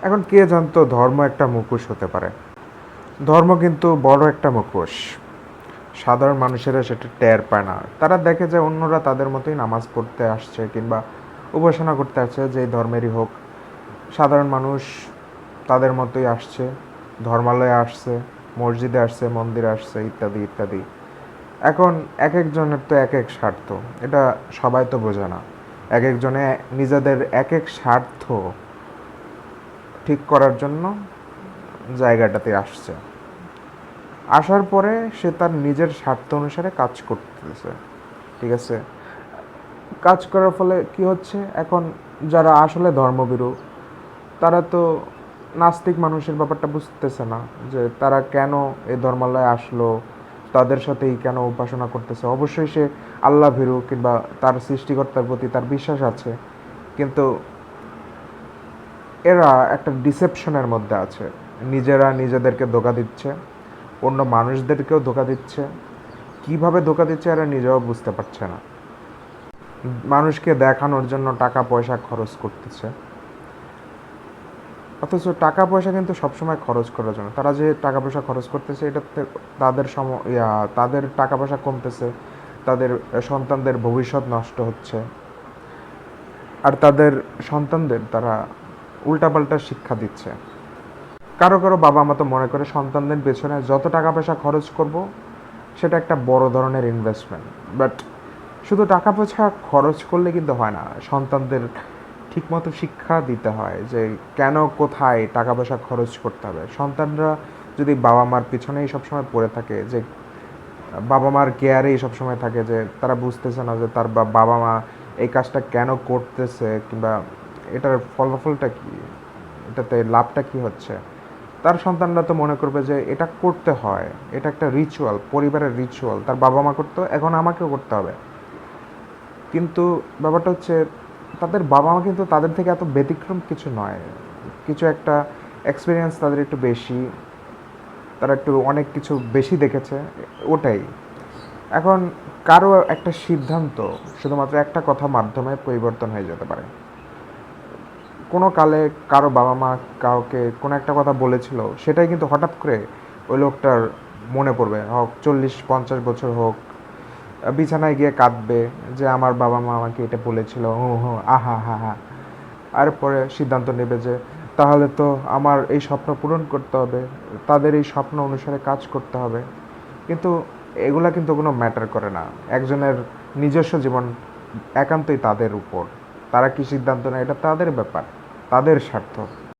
এখন কে জানতো ধর্ম একটা মুখোশ হতে পারে। ধর্ম কিন্তু বড় একটা মুখোশ। সাধারণ মানুষেরা সেটা টের পায় না। তারা দেখে যে অন্যরা তাদের মতোই নামাজ পড়তে আসছে কিংবা উপাসনা করতে আসছে, যেই ধর্মেরই হোক। সাধারণ মানুষ তাদের মতোই আসছে, ধর্মালয়ে আসছে, মসজিদে আসছে, মন্দিরে আসছে, ইত্যাদি ইত্যাদি। এখন এক একজনের তো এক এক স্বার্থ, এটা সবাই তো বোঝে না। এক একজনে নিজেদের এক এক স্বার্থ ঠিক করার জন্য জায়গাটাতে আসছে। আসার পরে সে তার নিজের স্বার্থ অনুসারে কাজ করতেছে, ঠিক আছে। কাজ করার ফলে কি হচ্ছে, এখন যারা আসলে ধর্মভীরু তারা তো নাস্তিক মানুষের ব্যাপারটা বুঝতেছে না, যে তারা কেন এই ধর্মালয়ে আসলো, তাদের সাথেই কেন উপাসনা করতেছে। অবশ্যই সে আল্লাহ ভীরু কিংবা তার সৃষ্টিকর্তার প্রতি তার বিশ্বাস আছে, কিন্তু এরা একটা ডিসেপশনের মধ্যে আছে। নিজেরা নিজেদেরকে ধোঁকা দিচ্ছে, অন্য মানুষদেরকেও ধোঁকা দিচ্ছে। কিভাবে ধোঁকা দিচ্ছে এরা নিজেও বুঝতে পারছে না। মানুষকে দেখানোর জন্য টাকা পয়সা খরচ করতেছে, অথচ টাকা পয়সা কিন্তু সবসময় খরচ করার জন্য। তারা যে টাকা পয়সা খরচ করতেছে, এটাতে তাদের তাদের টাকা পয়সা কমতেছে, তাদের সন্তানদের ভবিষ্যৎ নষ্ট হচ্ছে, আর তাদের সন্তানদের তারা উল্টাপাল্টা শিক্ষা দিচ্ছে। কারো কারো বাবা মা তো মনে করে সন্তানদের পেছনে যত টাকা পয়সা খরচ করব সেটা একটা বড় ধরনের ইনভেস্টমেন্ট। বাট শুধু টাকা পয়সা খরচ করলে কিন্তু হয় না, সন্তানদের ঠিকমতো শিক্ষা দিতে হয় যে কেন কোথায় টাকা পয়সা খরচ করতে হবে। সন্তানরা যদি বাবা মার পিছনেই সবসময় পড়ে থাকে, যে বাবা মার কেয়ারেই সবসময় থাকে, যে তারা বুঝতেছে না যে তার বাবা মা এই কাজটা কেন করতেছে কিংবা এটার ফলাফলটা কী, এটাতে লাভটা কী হচ্ছে, তার সন্তানরা তো মনে করবে যে এটা করতে হয়, এটা একটা রিচুয়াল, পরিবারের রিচুয়াল, তার বাবা মা করতো এখন আমাকেও করতে হবে। কিন্তু ব্যাপারটা হচ্ছে তাদের বাবা মা কিন্তু তাদের থেকে এত ব্যতিক্রম কিছু নয়। কিছু একটা এক্সপিরিয়েন্স তাদের একটু বেশি, তারা একটু অনেক কিছু বেশি দেখেছে, ওটাই। এখন কারো একটা সিদ্ধান্ত শুধুমাত্র একটা কথা মাধ্যমে পরিবর্তন হয়ে যেতে পারে। কোনো কালে কারো বাবা মা কাউকে কোনো একটা কথা বলেছিল, সেটাই কিন্তু হঠাৎ করে ওই লোকটার মনে পড়বে, হোক 40-50 বছর হোক, বিছানায় গিয়ে কাঁদবে যে আমার বাবা মা আমাকে এটা বলেছিল, হো হো আহা হা হা। আর পরে সিদ্ধান্ত নেবে যে তাহলে তো আমার এই স্বপ্ন পূরণ করতে হবে, তাদের এই স্বপ্ন অনুসারে কাজ করতে হবে। কিন্তু এগুলা কিন্তু কোনো ম্যাটার করে না। একজনের নিজস্ব জীবন একান্তই তাদের উপর, তারা কী সিদ্ধান্ত নেয় এটা তাদের ব্যাপার, তাদের স্বার্থ।